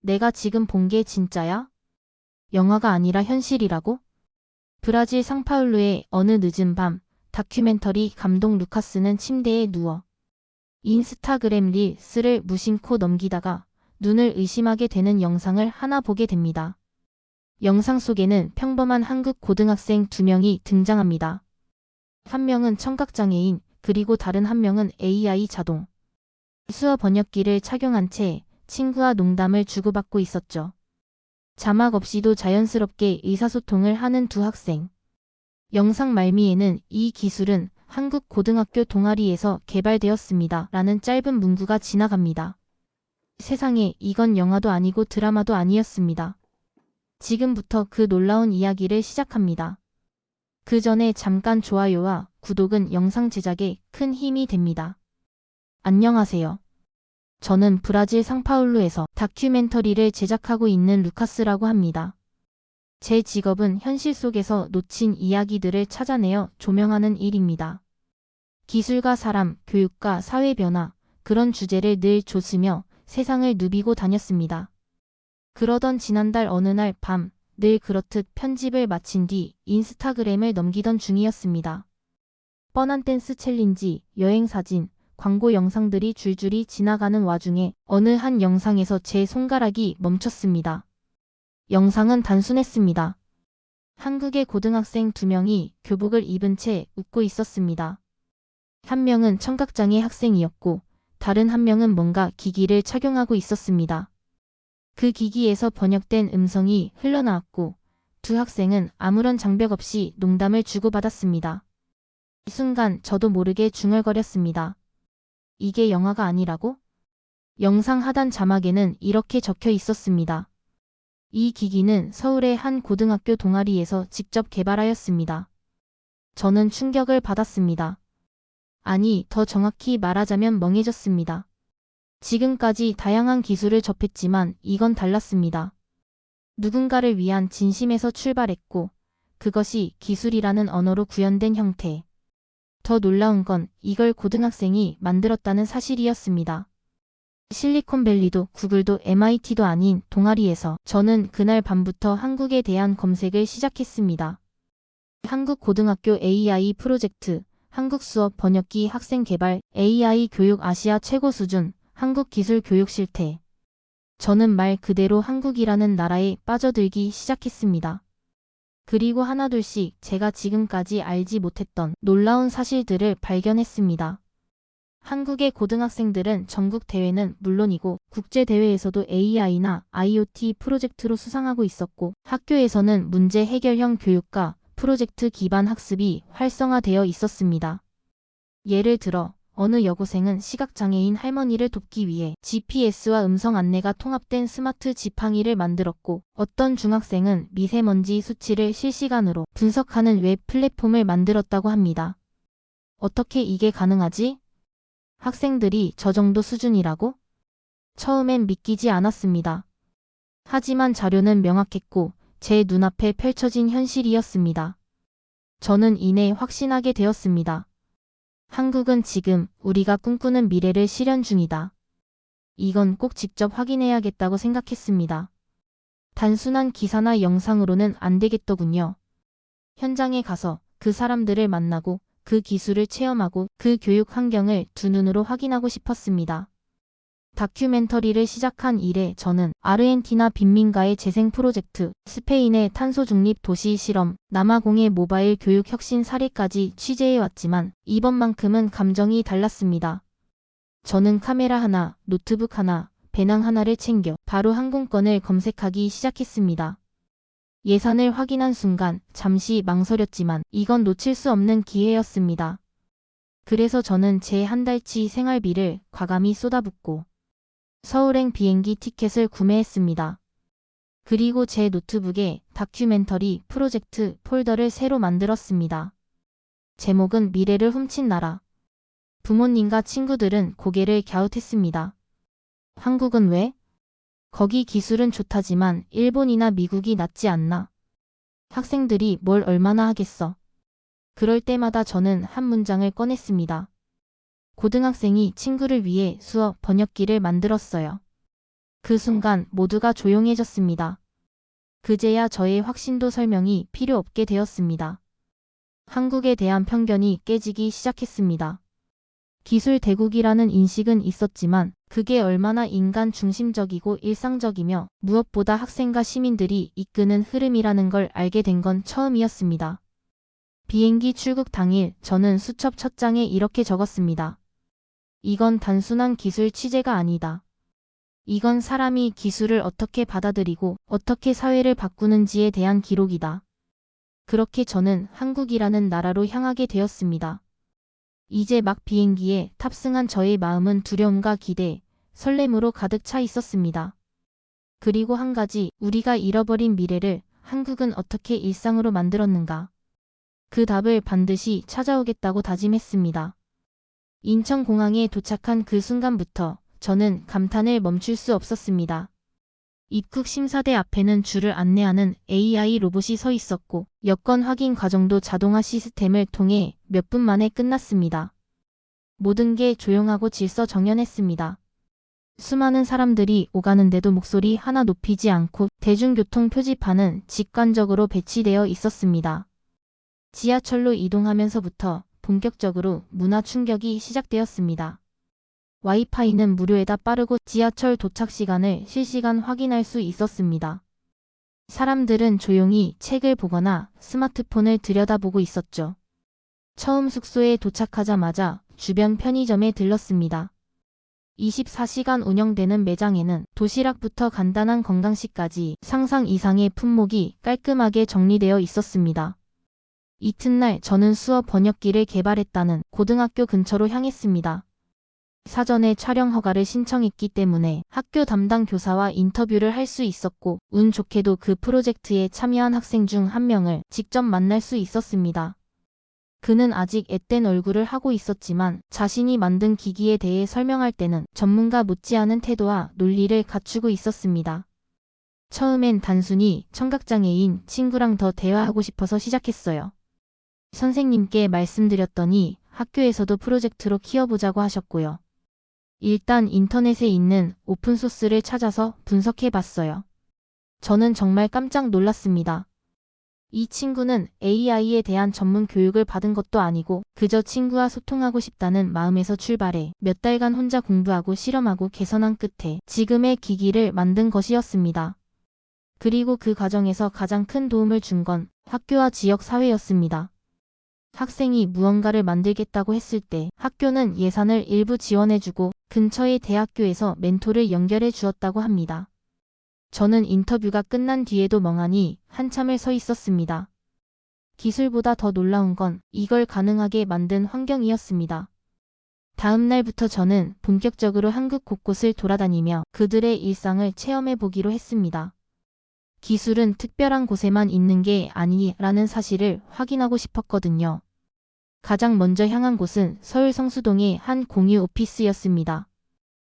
내가 지금 본 게 진짜야? 영화가 아니라 현실이라고? 브라질 상파울루의 어느 늦은 밤, 다큐멘터리 감독 루카스는 침대에 누워 인스타그램 릴스를 무심코 넘기다가 눈을 의심하게 되는 영상을 하나 보게 됩니다. 영상 속에는 평범한 한국 고등학생 2명이 등장합니다. 한 명은 청각장애인, 그리고 다른 한 명은 AI 자동 수어 번역기를 착용한 채 친구와 농담을 주고받고 있었죠. 자막 없이도 자연스럽게 의사소통을 하는 두 학생. 영상 말미에는 이 기술은 한국 고등학교 동아리에서 개발되었습니다. 라는 짧은 문구가 지나갑니다. 세상에, 이건 영화도 아니고 드라마도 아니었습니다. 지금부터 그 놀라운 이야기를 시작합니다. 그 전에 잠깐 좋아요와 구독은 영상 제작에 큰 힘이 됩니다. 안녕하세요. 저는 브라질 상파울루에서 다큐멘터리를 제작하고 있는 루카스라고 합니다. 제 직업은 현실 속에서 놓친 이야기들을 찾아내어 조명하는 일입니다. 기술과 사람, 교육과 사회 변화, 그런 주제를 늘 줬으며 세상을 누비고 다녔습니다. 그러던 지난달 어느 날 밤, 늘 그렇듯 편집을 마친 뒤 인스타그램을 넘기던 중이었습니다. 뻔한 댄스 챌린지, 여행 사진, 광고 영상들이 줄줄이 지나가는 와중에 어느 한 영상에서 제 손가락이 멈췄습니다. 영상은 단순했습니다. 한국의 고등학생 2명이 교복을 입은 채 웃고 있었습니다. 한 명은 청각장애 학생이었고 다른 한 명은 뭔가 기기를 착용하고 있었습니다. 그 기기에서 번역된 음성이 흘러나왔고 두 학생은 아무런 장벽 없이 농담을 주고받았습니다. 이 순간 저도 모르게 중얼거렸습니다. 이게 영화가 아니라고? 영상 하단 자막에는 이렇게 적혀 있었습니다. 이 기기는 서울의 한 고등학교 동아리에서 직접 개발하였습니다. 저는 충격을 받았습니다. 아니, 더 정확히 말하자면 멍해졌습니다. 지금까지 다양한 기술을 접했지만 이건 달랐습니다. 누군가를 위한 진심에서 출발했고 그것이 기술이라는 언어로 구현된 형태. 더 놀라운 건 이걸 고등학생이 만들었다는 사실이었습니다. 실리콘밸리도 구글도 MIT도 아닌 동아리에서 저는 그날 밤부터 한국에 대한 검색을 시작했습니다. 한국 고등학교 AI 프로젝트, 한국 수업 번역기 학생 개발, AI 교육 아시아 최고 수준, 한국 기술 교육 실태. 저는 말 그대로 한국이라는 나라에 빠져들기 시작했습니다. 그리고 하나둘씩 제가 지금까지 알지 못했던 놀라운 사실들을 발견했습니다. 한국의 고등학생들은 전국 대회는 물론이고 국제 대회에서도 AI나 IoT 프로젝트로 수상하고 있었고 학교에서는 문제 해결형 교육과 프로젝트 기반 학습이 활성화되어 있었습니다. 예를 들어 어느 여고생은 시각장애인 할머니를 돕기 위해 GPS와 음성 안내가 통합된 스마트 지팡이를 만들었고 어떤 중학생은 미세먼지 수치를 실시간으로 분석하는 웹 플랫폼을 만들었다고 합니다. 어떻게 이게 가능하지? 학생들이 저 정도 수준이라고? 처음엔 믿기지 않았습니다. 하지만 자료는 명확했고 제 눈앞에 펼쳐진 현실이었습니다. 저는 이내 확신하게 되었습니다. 한국은 지금 우리가 꿈꾸는 미래를 실현 중이다. 이건 꼭 직접 확인해야겠다고 생각했습니다. 단순한 기사나 영상으로는 안 되겠더군요. 현장에 가서 그 사람들을 만나고 그 기술을 체험하고 그 교육 환경을 두 눈으로 확인하고 싶었습니다. 다큐멘터리를 시작한 이래 저는 아르헨티나 빈민가의 재생 프로젝트, 스페인의 탄소 중립 도시 실험, 남아공의 모바일 교육 혁신 사례까지 취재해왔지만 이번만큼은 감정이 달랐습니다. 저는 카메라 하나, 노트북 하나, 배낭 하나를 챙겨 바로 항공권을 검색하기 시작했습니다. 예산을 확인한 순간 잠시 망설였지만 이건 놓칠 수 없는 기회였습니다. 그래서 저는 제 한 달치 생활비를 과감히 쏟아붓고 서울행 비행기 티켓을 구매했습니다. 그리고 제 노트북에 다큐멘터리 프로젝트 폴더를 새로 만들었습니다. 제목은 미래를 훔친 나라. 부모님과 친구들은 고개를 갸웃했습니다. 한국은 왜? 거기 기술은 좋다지만 일본이나 미국이 낫지 않나? 학생들이 뭘 얼마나 하겠어? 그럴 때마다 저는 한 문장을 꺼냈습니다. 고등학생이 친구를 위해 수어 번역기를 만들었어요. 그 순간 모두가 조용해졌습니다. 그제야 저의 확신도 설명이 필요 없게 되었습니다. 한국에 대한 편견이 깨지기 시작했습니다. 기술 대국이라는 인식은 있었지만 그게 얼마나 인간 중심적이고 일상적이며 무엇보다 학생과 시민들이 이끄는 흐름이라는 걸 알게 된 건 처음이었습니다. 비행기 출국 당일 저는 수첩 첫 장에 이렇게 적었습니다. 이건 단순한 기술 취재가 아니다. 이건 사람이 기술을 어떻게 받아들이고 어떻게 사회를 바꾸는지에 대한 기록이다. 그렇게 저는 한국이라는 나라로 향하게 되었습니다. 이제 막 비행기에 탑승한 저의 마음은 두려움과 기대, 설렘으로 가득 차 있었습니다. 그리고 한 가지, 우리가 잃어버린 미래를 한국은 어떻게 일상으로 만들었는가. 그 답을 반드시 찾아오겠다고 다짐했습니다. 인천공항에 도착한 그 순간부터 저는 감탄을 멈출 수 없었습니다. 입국 심사대 앞에는 줄을 안내하는 AI 로봇이 서 있었고 여권 확인 과정도 자동화 시스템을 통해 몇 분 만에 끝났습니다. 모든 게 조용하고 질서정연했습니다. 수많은 사람들이 오가는데도 목소리 하나 높이지 않고 대중교통 표지판은 직관적으로 배치되어 있었습니다. 지하철로 이동하면서부터 본격적으로 문화 충격이 시작되었습니다. 와이파이는 무료에다 빠르고 지하철 도착 시간을 실시간 확인할 수 있었습니다. 사람들은 조용히 책을 보거나 스마트폰을 들여다보고 있었죠. 처음 숙소에 도착하자마자 주변 편의점에 들렀습니다. 24시간 운영되는 매장에는 도시락부터 간단한 건강식까지 상상 이상의 품목이 깔끔하게 정리되어 있었습니다. 이튿날 저는 수어 번역기를 개발했다는 고등학교 근처로 향했습니다. 사전에 촬영 허가를 신청했기 때문에 학교 담당 교사와 인터뷰를 할 수 있었고 운 좋게도 그 프로젝트에 참여한 학생 중 한 명을 직접 만날 수 있었습니다. 그는 아직 앳된 얼굴을 하고 있었지만 자신이 만든 기기에 대해 설명할 때는 전문가 못지않은 태도와 논리를 갖추고 있었습니다. 처음엔 단순히 청각장애인 친구랑 더 대화하고 싶어서 시작했어요. 선생님께 말씀드렸더니 학교에서도 프로젝트로 키워보자고 하셨고요. 일단 인터넷에 있는 오픈소스를 찾아서 분석해봤어요. 저는 정말 깜짝 놀랐습니다. 이 친구는 AI에 대한 전문 교육을 받은 것도 아니고 그저 친구와 소통하고 싶다는 마음에서 출발해 몇 달간 혼자 공부하고 실험하고 개선한 끝에 지금의 기기를 만든 것이었습니다. 그리고 그 과정에서 가장 큰 도움을 준 건 학교와 지역 사회였습니다. 학생이 무언가를 만들겠다고 했을 때 학교는 예산을 일부 지원해주고 근처의 대학교에서 멘토를 연결해 주었다고 합니다. 저는 인터뷰가 끝난 뒤에도 멍하니 한참을 서 있었습니다. 기술보다 더 놀라운 건 이걸 가능하게 만든 환경이었습니다. 다음 날부터 저는 본격적으로 한국 곳곳을 돌아다니며 그들의 일상을 체험해 보기로 했습니다. 기술은 특별한 곳에만 있는 게 아니라는 사실을 확인하고 싶었거든요. 가장 먼저 향한 곳은 서울 성수동의 한 공유 오피스였습니다.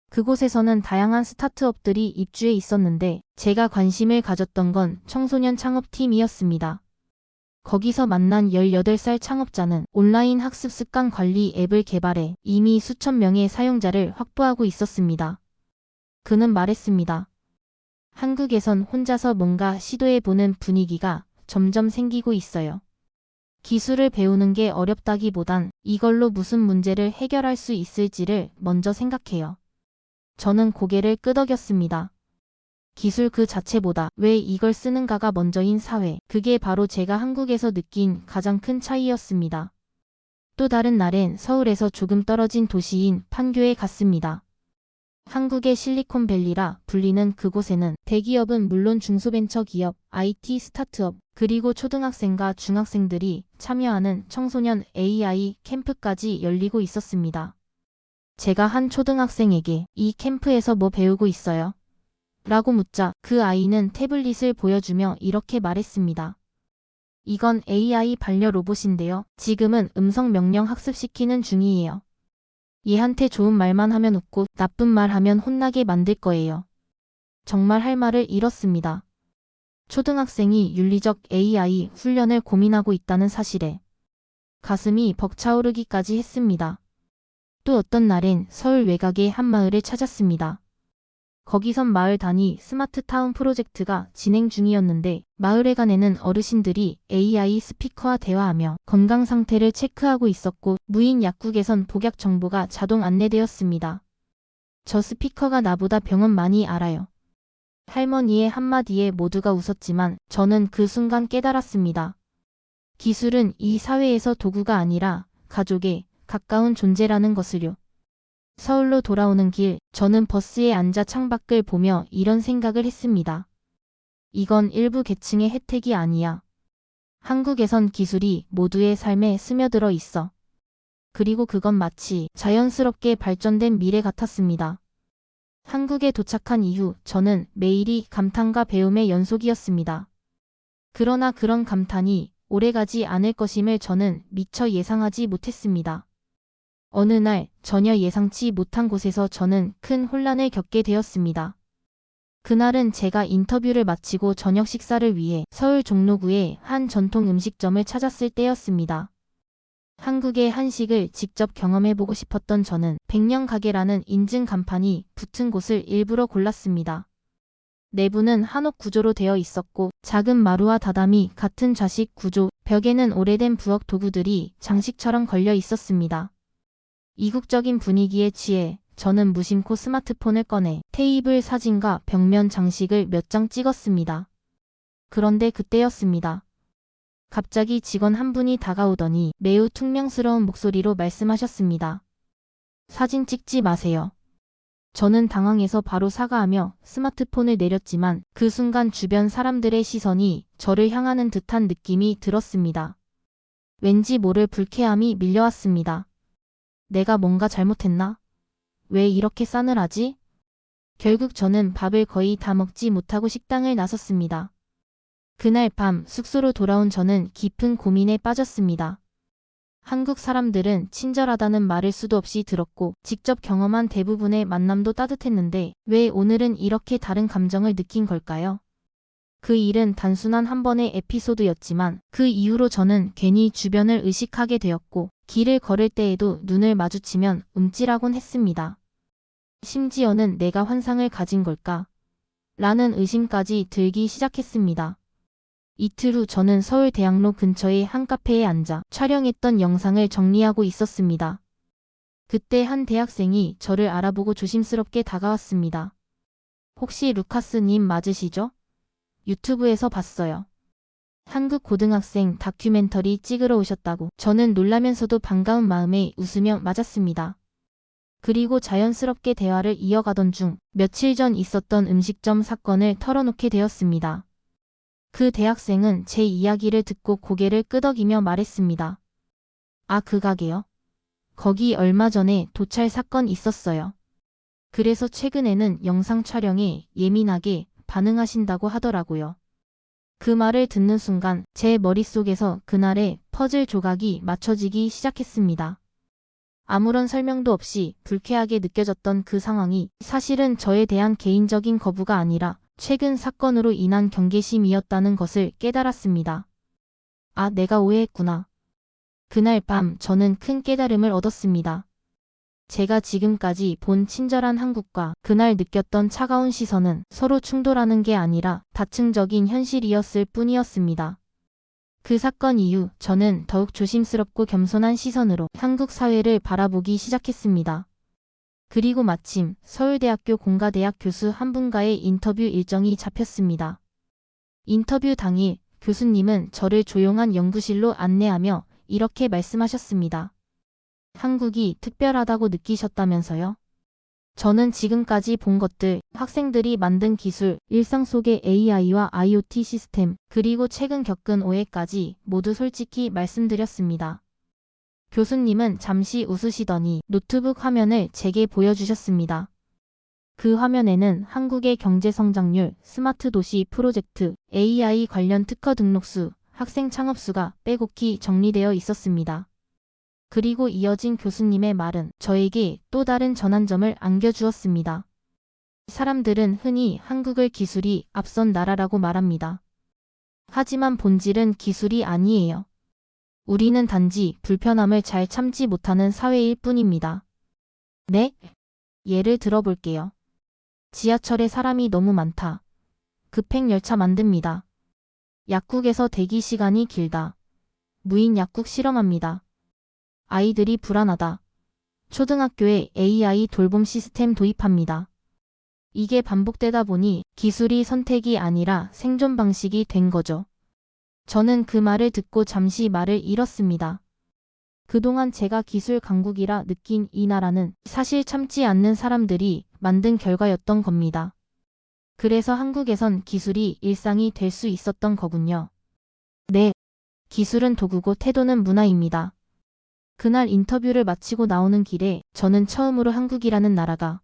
그곳에서는 다양한 스타트업들이 입주해 있었는데 제가 관심을 가졌던 건 청소년 창업팀이었습니다. 거기서 만난 18살 창업자는 온라인 학습 습관 관리 앱을 개발해 이미 수천 명의 사용자를 확보하고 있었습니다. 그는 말했습니다. 한국에선 혼자서 뭔가 시도해보는 분위기가 점점 생기고 있어요. 기술을 배우는 게 어렵다기보단 이걸로 무슨 문제를 해결할 수 있을지를 먼저 생각해요. 저는 고개를 끄덕였습니다. 기술 그 자체보다 왜 이걸 쓰는가가 먼저인 사회, 그게 바로 제가 한국에서 느낀 가장 큰 차이였습니다. 또 다른 날엔 서울에서 조금 떨어진 도시인 판교에 갔습니다. 한국의 실리콘밸리라 불리는 그곳에는 대기업은 물론 중소벤처기업, IT 스타트업, 그리고 초등학생과 중학생들이 참여하는 청소년 AI 캠프까지 열리고 있었습니다. 제가 한 초등학생에게 이 캠프에서 뭐 배우고 있어요? 라고 묻자 그 아이는 태블릿을 보여주며 이렇게 말했습니다. 이건 AI 반려 로봇인데요. 지금은 음성 명령 학습시키는 중이에요. 얘한테 좋은 말만 하면 웃고 나쁜 말 하면 혼나게 만들 거예요. 정말 할 말을 잃었습니다. 초등학생이 윤리적 AI 훈련을 고민하고 있다는 사실에 가슴이 벅차오르기까지 했습니다. 또 어떤 날엔 서울 외곽의 한 마을을 찾았습니다. 거기선 마을 단위 스마트타운 프로젝트가 진행 중이었는데 마을회관에는 어르신들이 AI 스피커와 대화하며 건강 상태를 체크하고 있었고 무인 약국에선 복약 정보가 자동 안내되었습니다. 저 스피커가 나보다 병원 많이 알아요. 할머니의 한마디에 모두가 웃었지만 저는 그 순간 깨달았습니다. 기술은 이 사회에서 도구가 아니라 가족에 가까운 존재라는 것을요. 서울로 돌아오는 길, 저는 버스에 앉아 창밖을 보며 이런 생각을 했습니다. 이건 일부 계층의 혜택이 아니야. 한국에선 기술이 모두의 삶에 스며들어 있어. 그리고 그건 마치 자연스럽게 발전된 미래 같았습니다. 한국에 도착한 이후 저는 매일이 감탄과 배움의 연속이었습니다. 그러나 그런 감탄이 오래가지 않을 것임을 저는 미처 예상하지 못했습니다. 어느 날 전혀 예상치 못한 곳에서 저는 큰 혼란을 겪게 되었습니다. 그날은 제가 인터뷰를 마치고 저녁 식사를 위해 서울 종로구의 한 전통 음식점을 찾았을 때였습니다. 한국의 한식을 직접 경험해보고 싶었던 저는 100년 가게라는 인증 간판이 붙은 곳을 일부러 골랐습니다. 내부는 한옥 구조로 되어 있었고 작은 마루와 다담이 같은 좌식 구조, 벽에는 오래된 부엌 도구들이 장식처럼 걸려 있었습니다. 이국적인 분위기에 취해 저는 무심코 스마트폰을 꺼내 테이블 사진과 벽면 장식을 몇 장 찍었습니다. 그런데 그때였습니다. 갑자기 직원 한 분이 다가오더니 매우 퉁명스러운 목소리로 말씀하셨습니다. 사진 찍지 마세요. 저는 당황해서 바로 사과하며 스마트폰을 내렸지만 그 순간 주변 사람들의 시선이 저를 향하는 듯한 느낌이 들었습니다. 왠지 모를 불쾌함이 밀려왔습니다. 내가 뭔가 잘못했나? 왜 이렇게 싸늘하지? 결국 저는 밥을 거의 다 먹지 못하고 식당을 나섰습니다. 그날 밤 숙소로 돌아온 저는 깊은 고민에 빠졌습니다. 한국 사람들은 친절하다는 말을 수도 없이 들었고 직접 경험한 대부분의 만남도 따뜻했는데 왜 오늘은 이렇게 다른 감정을 느낀 걸까요? 그 일은 단순한 한 번의 에피소드였지만 그 이후로 저는 괜히 주변을 의식하게 되었고 길을 걸을 때에도 눈을 마주치면 움찔하곤 했습니다. 심지어는 내가 환상을 가진 걸까? 라는 의심까지 들기 시작했습니다. 이틀 후 저는 서울대학로 근처의 한 카페에 앉아 촬영했던 영상을 정리하고 있었습니다. 그때 한 대학생이 저를 알아보고 조심스럽게 다가왔습니다. 혹시 루카스님 맞으시죠? 유튜브에서 봤어요. 한국 고등학생 다큐멘터리 찍으러 오셨다고. 저는 놀라면서도 반가운 마음에 웃으며 맞았습니다. 그리고 자연스럽게 대화를 이어가던 중 며칠 전 있었던 음식점 사건을 털어놓게 되었습니다. 그 대학생은 제 이야기를 듣고 고개를 끄덕이며 말했습니다. 아, 그 가게요? 거기 얼마 전에 도찰 사건 있었어요. 그래서 최근에는 영상 촬영에 예민하게 반응하신다고 하더라고요. 그 말을 듣는 순간 제 머릿속에서 그날의 퍼즐 조각이 맞춰지기 시작했습니다. 아무런 설명도 없이 불쾌하게 느껴졌던 그 상황이 사실은 저에 대한 개인적인 거부가 아니라 최근 사건으로 인한 경계심이었다는 것을 깨달았습니다. 아, 내가 오해했구나. 그날 밤 저는 큰 깨달음을 얻었습니다. 제가 지금까지 본 친절한 한국과 그날 느꼈던 차가운 시선은 서로 충돌하는 게 아니라 다층적인 현실이었을 뿐이었습니다. 그 사건 이후 저는 더욱 조심스럽고 겸손한 시선으로 한국 사회를 바라보기 시작했습니다. 그리고 마침 서울대학교 공가대학 교수 한 분과의 인터뷰 일정이 잡혔습니다. 인터뷰 당일 교수님은 저를 조용한 연구실로 안내하며 이렇게 말씀하셨습니다. 한국이 특별하다고 느끼셨다면서요? 저는 지금까지 본 것들, 학생들이 만든 기술, 일상 속의 AI와 IoT 시스템, 그리고 최근 겪은 오해까지 모두 솔직히 말씀드렸습니다. 교수님은 잠시 웃으시더니 노트북 화면을 제게 보여주셨습니다. 그 화면에는 한국의 경제 성장률, 스마트 도시 프로젝트, AI 관련 특허 등록수, 학생 창업수가 빼곡히 정리되어 있었습니다. 그리고 이어진 교수님의 말은 저에게 또 다른 전환점을 안겨주었습니다. 사람들은 흔히 한국을 기술이 앞선 나라라고 말합니다. 하지만 본질은 기술이 아니에요. 우리는 단지 불편함을 잘 참지 못하는 사회일 뿐입니다. 네? 예를 들어볼게요. 지하철에 사람이 너무 많다. 급행 열차 만듭니다. 약국에서 대기 시간이 길다. 무인 약국 실험합니다. 아이들이 불안하다. 초등학교에 AI 돌봄 시스템 도입합니다. 이게 반복되다 보니 기술이 선택이 아니라 생존 방식이 된 거죠. 저는 그 말을 듣고 잠시 말을 잃었습니다. 그동안 제가 기술 강국이라 느낀 이 나라는 사실 참지 않는 사람들이 만든 결과였던 겁니다. 그래서 한국에선 기술이 일상이 될 수 있었던 거군요. 네, 기술은 도구고 태도는 문화입니다. 그날 인터뷰를 마치고 나오는 길에 저는 처음으로 한국이라는 나라가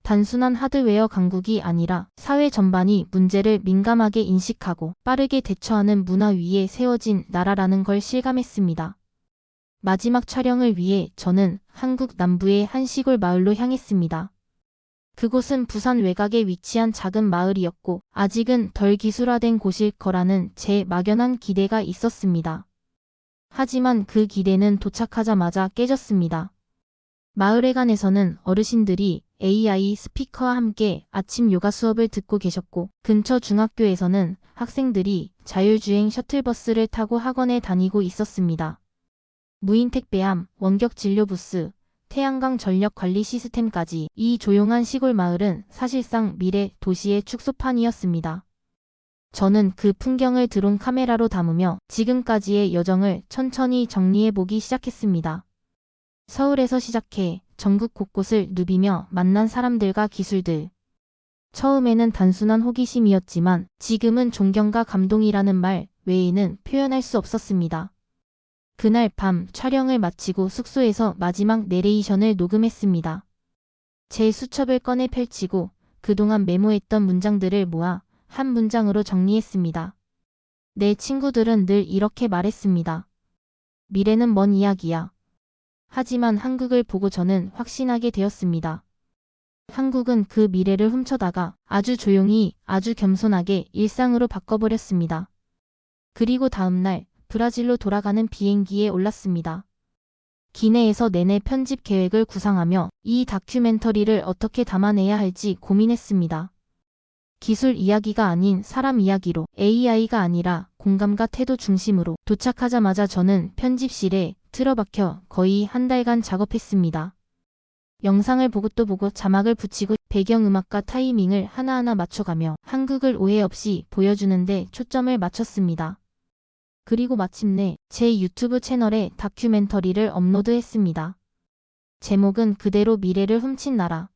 단순한 하드웨어 강국이 아니라 사회 전반이 문제를 민감하게 인식하고 빠르게 대처하는 문화 위에 세워진 나라라는 걸 실감했습니다. 마지막 촬영을 위해 저는 한국 남부의 한 시골 마을로 향했습니다. 그곳은 부산 외곽에 위치한 작은 마을이었고 아직은 덜 기술화된 곳일 거라는 제 막연한 기대가 있었습니다. 하지만 그 기대는 도착하자마자 깨졌습니다. 마을회관에서는 어르신들이 AI 스피커와 함께 아침 요가 수업을 듣고 계셨고 근처 중학교에서는 학생들이 자율주행 셔틀버스를 타고 학원에 다니고 있었습니다. 무인 택배함, 원격 진료 부스, 태양광 전력 관리 시스템까지 이 조용한 시골 마을은 사실상 미래 도시의 축소판이었습니다. 저는 그 풍경을 드론 카메라로 담으며 지금까지의 여정을 천천히 정리해보기 시작했습니다. 서울에서 시작해 전국 곳곳을 누비며 만난 사람들과 기술들. 처음에는 단순한 호기심이었지만 지금은 존경과 감동이라는 말 외에는 표현할 수 없었습니다. 그날 밤 촬영을 마치고 숙소에서 마지막 내레이션을 녹음했습니다. 제 수첩을 꺼내 펼치고 그동안 메모했던 문장들을 모아 한 문장으로 정리했습니다. 내 친구들은 늘 이렇게 말했습니다. 미래는 먼 이야기야. 하지만 한국을 보고 저는 확신하게 되었습니다. 한국은 그 미래를 훔쳐다가 아주 조용히 아주 겸손하게 일상으로 바꿔버렸습니다. 그리고 다음 날 브라질로 돌아가는 비행기에 올랐습니다. 기내에서 내내 편집 계획을 구상하며 이 다큐멘터리를 어떻게 담아내야 할지 고민했습니다. 기술 이야기가 아닌 사람 이야기로 AI가 아니라 공감과 태도 중심으로 도착하자마자 저는 편집실에 틀어박혀 거의 한 달간 작업했습니다. 영상을 보고 또 보고 자막을 붙이고 배경음악과 타이밍을 하나하나 맞춰가며 한국을 오해 없이 보여주는데 초점을 맞췄습니다. 그리고 마침내 제 유튜브 채널에 다큐멘터리를 업로드했습니다. 제목은 그대로 미래를 훔친 나라.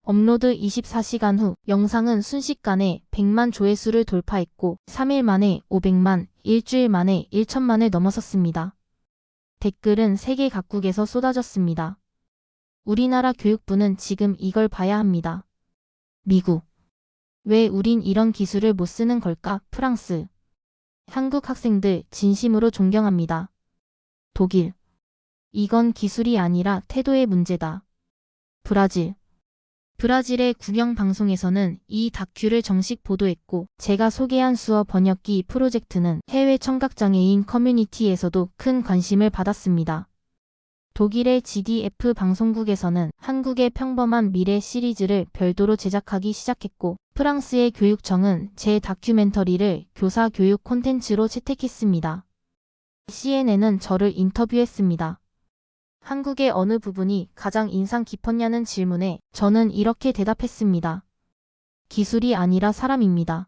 업로드 24시간 후 영상은 순식간에 100만 조회수를 돌파했고 3일 만에 500만, 일주일 만에 1천만을 넘어섰습니다. 댓글은 세계 각국에서 쏟아졌습니다. 우리나라 교육부는 지금 이걸 봐야 합니다. 미국. 왜 우린 이런 기술을 못 쓰는 걸까? 프랑스. 한국 학생들 진심으로 존경합니다. 독일. 이건 기술이 아니라 태도의 문제다. 브라질. 브라질의 국영방송에서는 이 다큐를 정식 보도했고 제가 소개한 수어 번역기 프로젝트는 해외 청각장애인 커뮤니티에서도 큰 관심을 받았습니다. 독일의 GDF 방송국에서는 한국의 평범한 미래 시리즈를 별도로 제작하기 시작했고 프랑스의 교육청은 제 다큐멘터리를 교사 교육 콘텐츠로 채택했습니다. CNN은 저를 인터뷰했습니다. 한국의 어느 부분이 가장 인상 깊었냐는 질문에 저는 이렇게 대답했습니다. 기술이 아니라 사람입니다.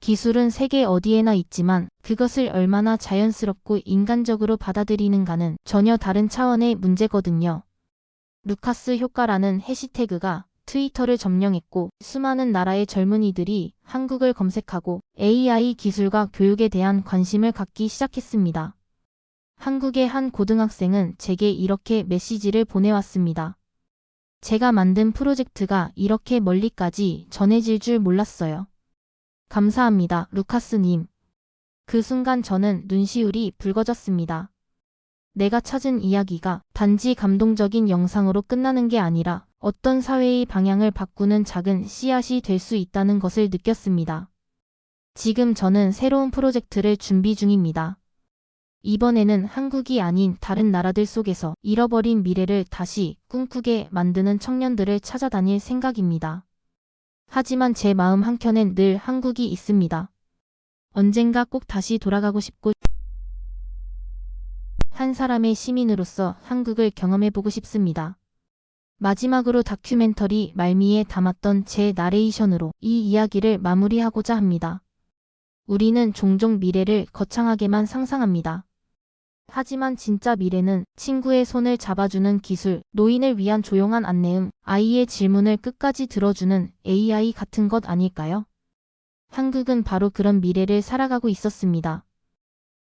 기술은 세계 어디에나 있지만 그것을 얼마나 자연스럽고 인간적으로 받아들이는가는 전혀 다른 차원의 문제거든요. 루카스 효과라는 해시태그가 트위터를 점령했고 수많은 나라의 젊은이들이 한국을 검색하고 AI 기술과 교육에 대한 관심을 갖기 시작했습니다. 한국의 한 고등학생은 제게 이렇게 메시지를 보내왔습니다. 제가 만든 프로젝트가 이렇게 멀리까지 전해질 줄 몰랐어요. 감사합니다, 루카스님. 그 순간 저는 눈시울이 붉어졌습니다. 내가 찾은 이야기가 단지 감동적인 영상으로 끝나는 게 아니라 어떤 사회의 방향을 바꾸는 작은 씨앗이 될 수 있다는 것을 느꼈습니다. 지금 저는 새로운 프로젝트를 준비 중입니다. 이번에는 한국이 아닌 다른 나라들 속에서 잃어버린 미래를 다시 꿈꾸게 만드는 청년들을 찾아다닐 생각입니다. 하지만 제 마음 한켠엔 늘 한국이 있습니다. 언젠가 꼭 다시 돌아가고 싶고 한 사람의 시민으로서 한국을 경험해보고 싶습니다. 마지막으로 다큐멘터리 말미에 담았던 제 나레이션으로 이 이야기를 마무리하고자 합니다. 우리는 종종 미래를 거창하게만 상상합니다. 하지만 진짜 미래는 친구의 손을 잡아주는 기술, 노인을 위한 조용한 안내음, 아이의 질문을 끝까지 들어주는 AI 같은 것 아닐까요? 한국은 바로 그런 미래를 살아가고 있었습니다.